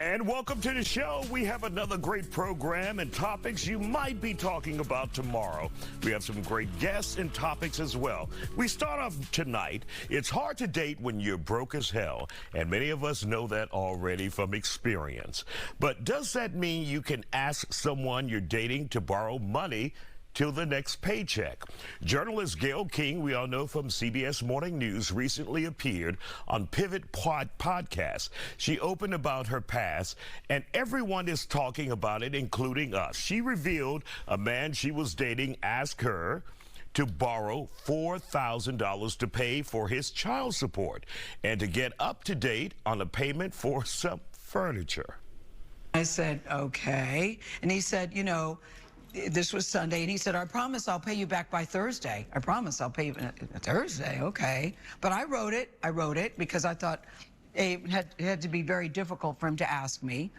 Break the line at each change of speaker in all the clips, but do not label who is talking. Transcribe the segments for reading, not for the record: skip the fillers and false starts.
And welcome to the show. We have another great program and topics you might be talking about tomorrow. We have some great guests and topics as well. We start off tonight. It's hard to date when you're broke as hell, and many of us know that already from experience. But does that mean you can ask someone you're dating to borrow money till the next paycheck? Journalist Gayle King, we all know from CBS Morning News, recently appeared on Pivot Podcast. She opened about her past, and everyone is talking about it, including us. She revealed a man she was dating asked her to borrow $4,000 to pay for his child support and to get up to date on a payment for some furniture.
I said, okay. And he said, you know, this was Sunday, and he said, I promise I'll pay you back by Thursday. I promise I'll pay you Thursday, okay. But I wrote it because I thought it had to be very difficult for him to ask me.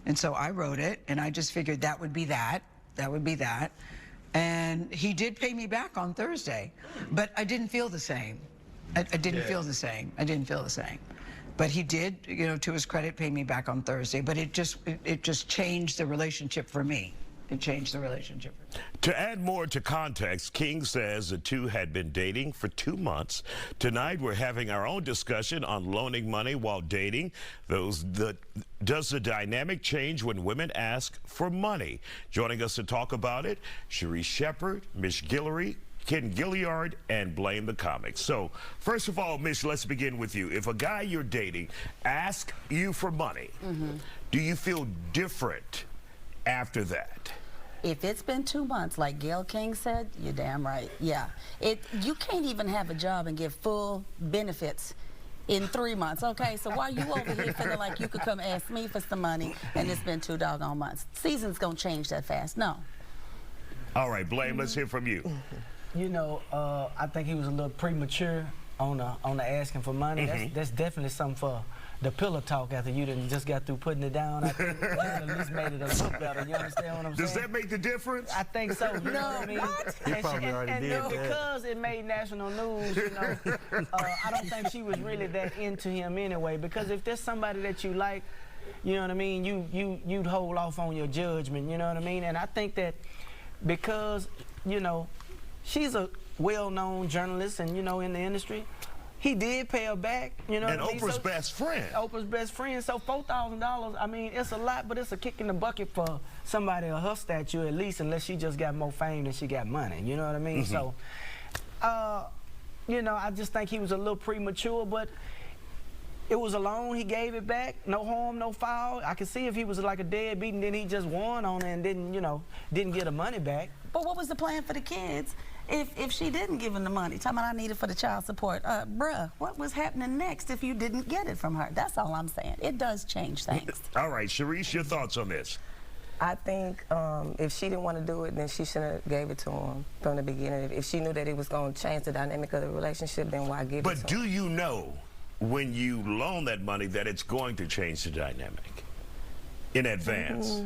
And so I wrote it, and I just figured that would be that. And he did pay me back on Thursday, but I didn't feel the same. I didn't feel the same. But he did, you know, to his credit, pay me back on Thursday. But it just changed the relationship for me. It changed the relationship.
To add more to context, King says the two had been dating for 2 months. Tonight, we're having our own discussion on loaning money while dating. Does the dynamic change when women ask for money? Joining us to talk about it, Cherie Shepard, Mish Guillory, Ken Gilliard, and Blame the Comics. So, first of all, Mish, let's begin with you. If a guy you're dating asks you for money, do you feel different after that?
If it's been 2 months, like Gayle King said, you're damn right. Yeah. You can't even have a job and get full benefits in 3 months. Okay, so why you over here feeling like you could come ask me for some money and it's been 2 doggone months? Season's gonna change that fast. No.
All right, Blame, let's hear from you.
You know, I think he was a little premature on the asking for money. That's definitely something for the pillow talk after you done just got through putting it down. I think you at least made it a little better. You understand what I'm saying?
Does that make the difference?
I think so. You know what I mean?
He probably already did that.
Because it made national news, you know, I don't think she was really that into him anyway. Because if there's somebody that you like, you know what I mean, you'd hold off on your judgment, you know what I mean? And I think that because, you know, she's a well-known journalist and, you know, in the industry, he did pay her back, you know.
And Oprah's best friend.
Oprah's best friend. So $4,000, I mean, it's a lot, but it's a kick in the bucket for somebody of her stature, at least, unless she just got more fame than she got money. You know what I mean? So, you know, I just think he was a little premature, but it was a loan. He gave it back. No harm, no foul. I could see if he was like a deadbeat and then he just won on it and didn't, you know, didn't get the money back.
But what was the plan for the kids if she didn't give him the money? Talking about I need it for the child support. Bruh, what was happening next if you didn't get it from her? That's all I'm saying. It does change things.
All right, Cherise, your thoughts on this?
I think if she didn't want to do it, then she shouldn't have gave it to him from the beginning. If she knew that it was going to change the dynamic of the relationship, then why give it to him?
But do you know when you loan that money that it's going to change the dynamic in advance?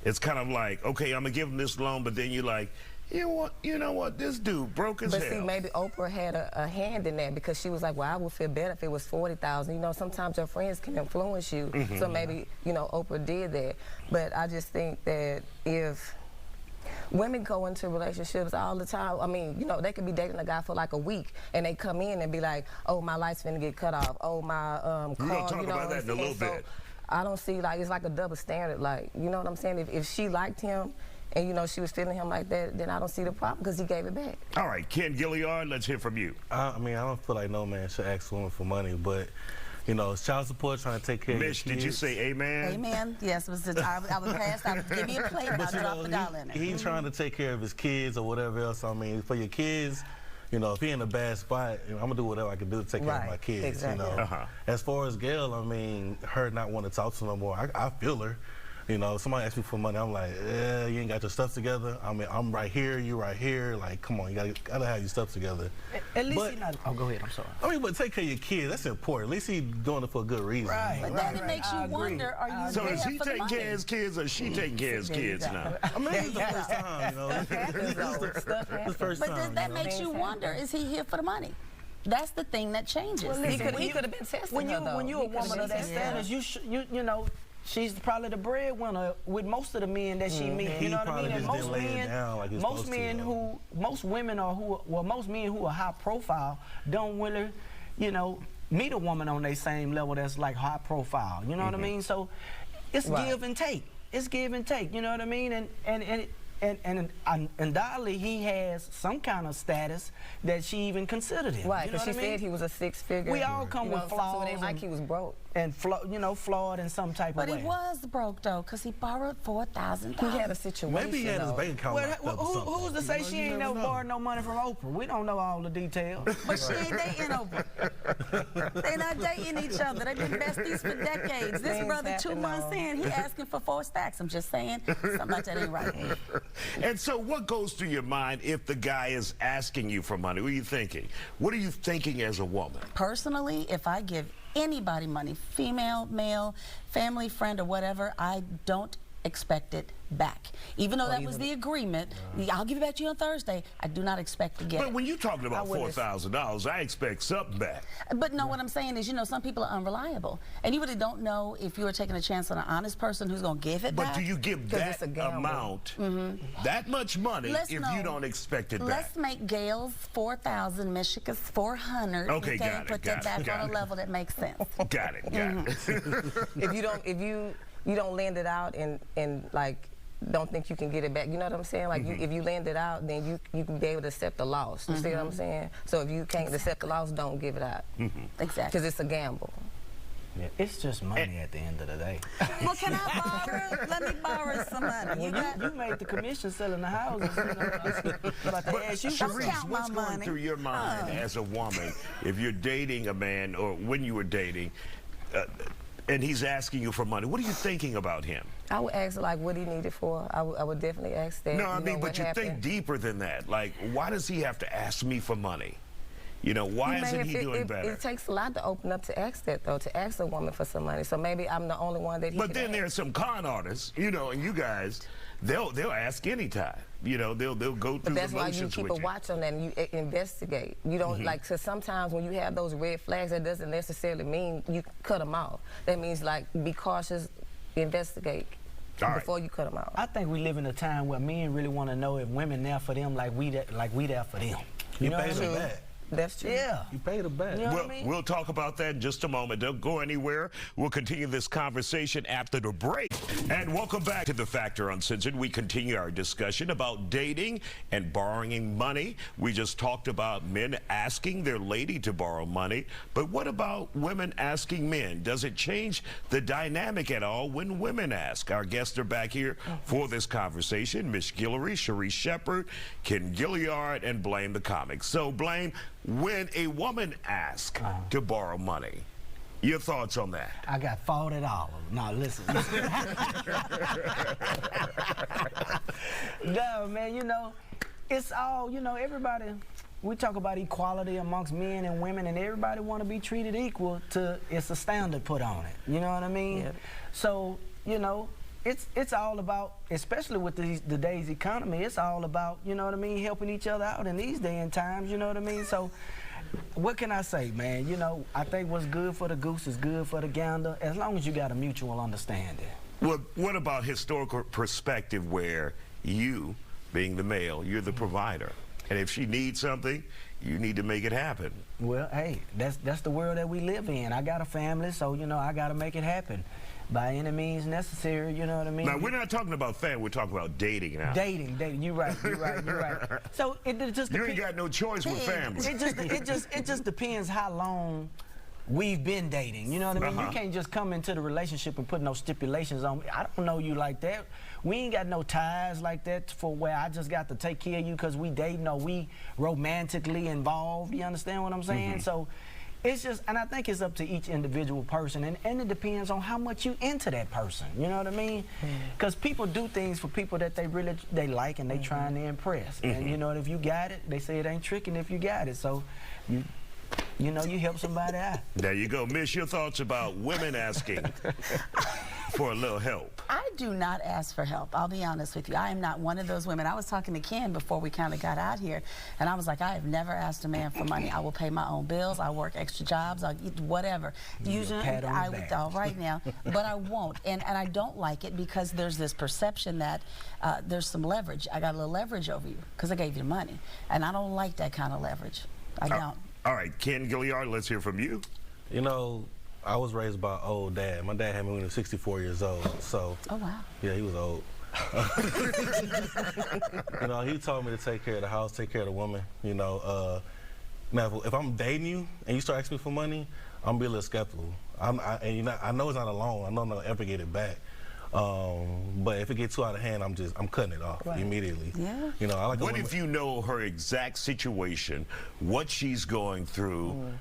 It's kind of like, okay, I'm going to give him this loan, but then you're like, you know what, this dude broke as hell.
But see, maybe Oprah had a hand in that because she was like, well, I would feel better if it was $40,000. You know, sometimes your friends can influence you. So maybe, you know, Oprah did that. But I just think that if women go into relationships all the time, I mean, you know, they could be dating a guy for like a week and they come in and be like, oh, my light's finna get cut off. Oh, my car,
We're going to talk about that in a little bit.
I don't see, like, it's like a double standard. Like, you know what I'm saying? If she liked him and, you know, she was feeling him like that, then I don't see the problem because he gave it back.
All right, Ken Gilliard, let's hear from you.
I mean, I don't feel like no man should ask a woman for money, but, you know, it's child support, trying to take care of your kids.
Mish, did you say amen?
Amen. Yes, I would pass. I would give me a plate and I'll drop the dollar in it.
He's trying to take care of his kids or whatever else. I mean, for your kids, you know, if he in a bad spot, you know, I'm gonna do whatever I can do to take care of my kids.
Exactly.
You know, as far as Gayle, I mean, her not want to talk to no more. I feel her. You know, somebody asks me for money, I'm like, yeah, you ain't got your stuff together. I mean, I'm right here, you right here. Like, come on, you gotta have your stuff together.
At least he's not. Oh, go ahead. I'm sorry.
I mean, but take care of your kids. That's important. At least he's doing it for a good reason.
Right.
But then it makes you wonder: are you
So
there
is he
for the
taking
money?
care of his kids or she taking care of his kids now?
I mean, this is the first time, you know. This is the first
But
time.
that makes you wonder: is he here for the money? That's the thing that changes.
Well, listen, he could have been testing
when
her, though.
you're a woman of that status, you know, she's probably the breadwinner with most of the men that she meets. You know what I mean? And most men most women most men who are high profile don't really, you know, meet a woman on their same level that's like high profile. You know what I mean? So it's give and take. It's give and take. You know what I mean? And undoubtedly he has some kind of status that she even considered him.
Right, because
you know
she said he was a six-figure.
We all come with flaws.
So they like he was broke.
And flawed in some type of way.
But he was broke though, because he borrowed $4,000.
He had a situation.
Maybe he had his bank account.
Who's to say she ain't never borrowed no money from Oprah? We don't know all the details.
But she ain't dating Oprah. They not dating each other. They've been besties for decades. This
Things
brother, 2
happen,
months
though.
in, he asking for 4 stacks. I'm just saying, something like that ain't right.
And so what goes through your mind if the guy is asking you for money? What are you thinking? What are you thinking as a woman?
Personally, if I give anybody money, female, male, family, friend, or whatever, I don't expect it back. Even though that was the agreement, I'll give it back to you on Thursday, I do not expect to get it.
But when you're talking about $4,000, I expect something back.
But no, what I'm saying is, you know, some people are unreliable. And you really don't know if you are taking a chance on an honest person who's going to give it back.
But do you give that amount, that much money, if you don't expect it back?
Let's make Gail's 4,000, Michigan's 400.
Okay, got it,
put that back on a level that makes sense.
Got it, got it.
If you don't lend it out and like don't think you can get it back, you know what I'm saying? Like if you lend it out, then you can be able to accept the loss. You see what I'm saying? So if you can't accept the loss, don't give it out.
Exactly.
Because it's a gamble.
Yeah, it's just money at the end of the day.
Well, can I borrow? Let me borrow some money.
You made the commission selling the houses. You know, about to ask you.
Sharice, what's going through your mind as a woman if you're dating a man or when you were dating and he's asking you for money? What are you thinking about him?
I would ask like what he needed for. I would definitely ask that.
No, I mean, but you think deeper than that. Like, why does he have to ask me for money? You know, why isn't he doing better?
It takes a lot to open up to ask that, though, to ask a woman for some money. So maybe I'm the only one that he
But then there's some con artists, you know, and you guys, they'll ask anytime. You know, they'll go through the motions with you.
But that's why you keep a watch on that and you investigate. You don't, like, because sometimes when you have those red flags, that doesn't necessarily mean you cut them off. That means, like, be cautious, investigate. Before you cut them out.
I think we live in a time where men really want to know if women there for them like we there for them. You know what I mean?
That's true.
Yeah.
You paid a bet.
You know what I mean?
We'll talk about that in just a moment. Don't go anywhere. We'll continue this conversation after the break. And welcome back to The Factor Uncensored. We continue our discussion about dating and borrowing money. We just talked about men asking their lady to borrow money. But what about women asking men? Does it change the dynamic at all when women ask? Our guests are back here for this conversation. Miss Guillory, Sharice Shepard, Ken Gilliard, and Blame the Comics. So, Blame, when a woman asks to borrow money, your thoughts on that?
I got $40. Now listen. No, man, you know, it's all, you know, everybody, we talk about equality amongst men and women, and everybody want to be treated equal to, it's a standard put on it. You know what I mean?
Yeah.
So, you know, it's all about, especially with the day's economy, it's all about, you know what I mean, helping each other out in these day and times, you know what I mean? So, what can I say, man? You know, I think what's good for the goose is good for the gander, as long as you got a mutual understanding.
Well, what about historical perspective where you, being the male, you're the provider? And if she needs something, you need to make it happen.
Well, hey, that's the world that we live in. I got a family, so, you know, I got to make it happen. By any means necessary, you know what I mean?
Now, we're not talking about family, we're talking about dating now.
Dating, you're right. So it just
you ain't got no choice with family.
It just depends how long we've been dating, you know what I mean? You can't just come into the relationship and put no stipulations on me. I don't know you like that. We ain't got no ties like that for where I just got to take care of you because we dating or we romantically involved, you understand what I'm saying? So it's just, and I think it's up to each individual person, and it depends on how much you into that person, you know what I mean? Because people do things for people that they like and they trying to impress. And you know, if you got it, they say it ain't tricking if you got it. So you know, you help somebody out.
There you go. Miss, your thoughts about women asking for a little help?
I
do not ask for help. I'll be honest with you. I am not one of those women. I was talking to Ken before we kind of got out here, and I was like, I have never asked a man for money. I will pay my own bills. I work extra jobs. I'll eat whatever. Usually, I would, all right now, but I won't. And I don't like it because there's this perception that there's some leverage. I got a little leverage over you because I gave you money, and I don't like that kind of leverage. I don't.
All right, Ken Gilliard, let's hear from you.
You know, I was raised by an old dad. My dad had me when he was 64 years old. So,
oh wow.
Yeah, he was old. You know, he told me to take care of the house, take care of the woman. You know, now if I'm dating you and you start asking me for money, I'm gonna be a little skeptical. And you know, I know it's not a loan. I know I'm not gonna ever get it back. But if it gets too out of hand, I'm cutting it off immediately.
Yeah.
You know, I like.
What if you know her exact situation, what she's going through?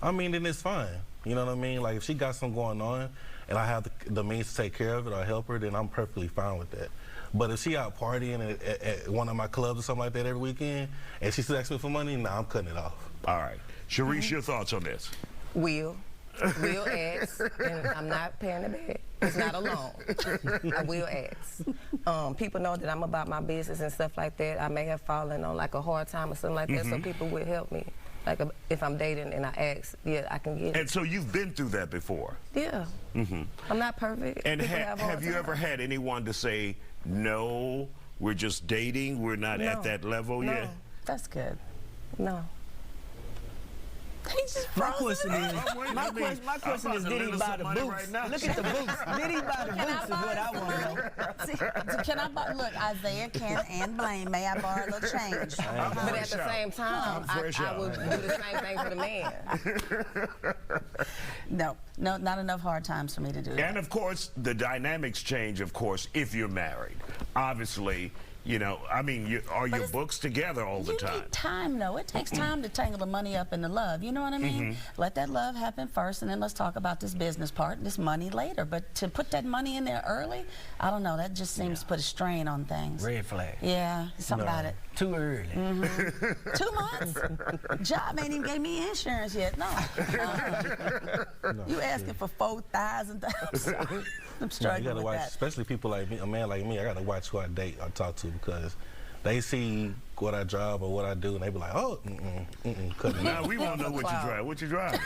I mean, then it's fine. You know what I mean? Like if she got something going on, and I have the means to take care of it or help her, then I'm perfectly fine with that. But if she out partying at one of my clubs or something like that every weekend, and she still asks me for money, nah, I'm cutting it off.
All right, Sharice, your thoughts on this?
Will ask, and I'm not paying the bill. It's not a loan. I will ask. People know that I'm about my business and stuff like that. I may have fallen on like a hard time or something like that, so people will help me. Like if I'm dating and I ask, yeah, I can get it.
And so you've been through that before?
Yeah. I'm not perfect.
And have you ever had anyone to say, no, we're just dating, we're not at that level yet?
That's good.
No.
My question is, my question is, did he buy the boots?
Right now.
Look at the boots. Did he buy the boots is what I want to know.
Can I borrow, look, Isaiah, Ken, and Blaine, may I borrow a little change?
But at the same time, I would do the same thing for the man.
No, not enough hard times for me to do that.
And of course, the dynamics change, of course, if you're married. Obviously, you know, I mean, are your books together all the time?
You need time, though. It takes time to tangle the money up in the love. You know what I mean? Let that love happen first, and then let's talk about this business part, this money later. But to put that money in there early, I don't know. That just seems to put a strain on things.
Red flag.
Yeah, something about it.
Too early.
2 months? Job ain't even gave me insurance yet. No. You asking for $4,000? I'm struggling
you gotta
with
watch,
that.
especially people like me, a man like me. I gotta watch who I date or talk to because they see what I drive or what I do, and they be like, "Oh, cut
Now we want to know what you drive. What you driving?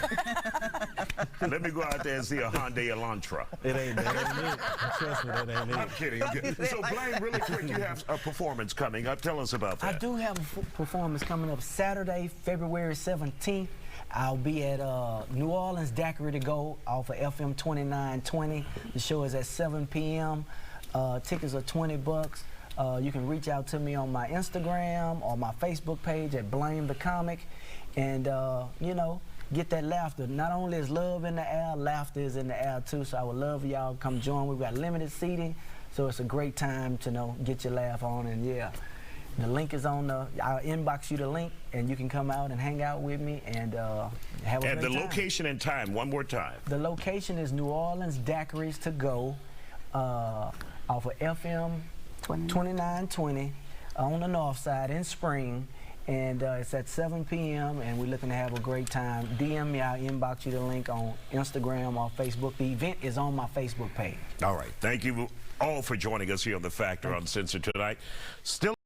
Let me go out there and see a Hyundai Elantra.
It ain't that. Trust me, that ain't it.
I'm kidding. So, Blaine, really quick, you have a performance coming up. Tell us about that.
I do have a performance coming up Saturday, February 17th. I'll be at New Orleans Daiquiri to Go off of FM 2920. The show is at 7 p.m. Tickets are $20. You can reach out to me on my Instagram or my Facebook page at Blame the Comic, and you know, get that laughter. Not only is love in the air, laughter is in the air too. So I would love y'all to come join. We've got limited seating, so it's a great time to get your laugh on. And yeah, the link is on the. I'll inbox you the link, and you can come out and hang out with me and have a great time.
And the location and time, one more time.
The location is New Orleans Daiquiris to Go, off of FM 2920 on the north side in Spring, and it's at 7 p.m. and we're looking to have a great time. DM me, I'll inbox you the link on Instagram or Facebook. The event is on my Facebook page.
All right. Thank you all for joining us here on The Factor Uncensored tonight. Still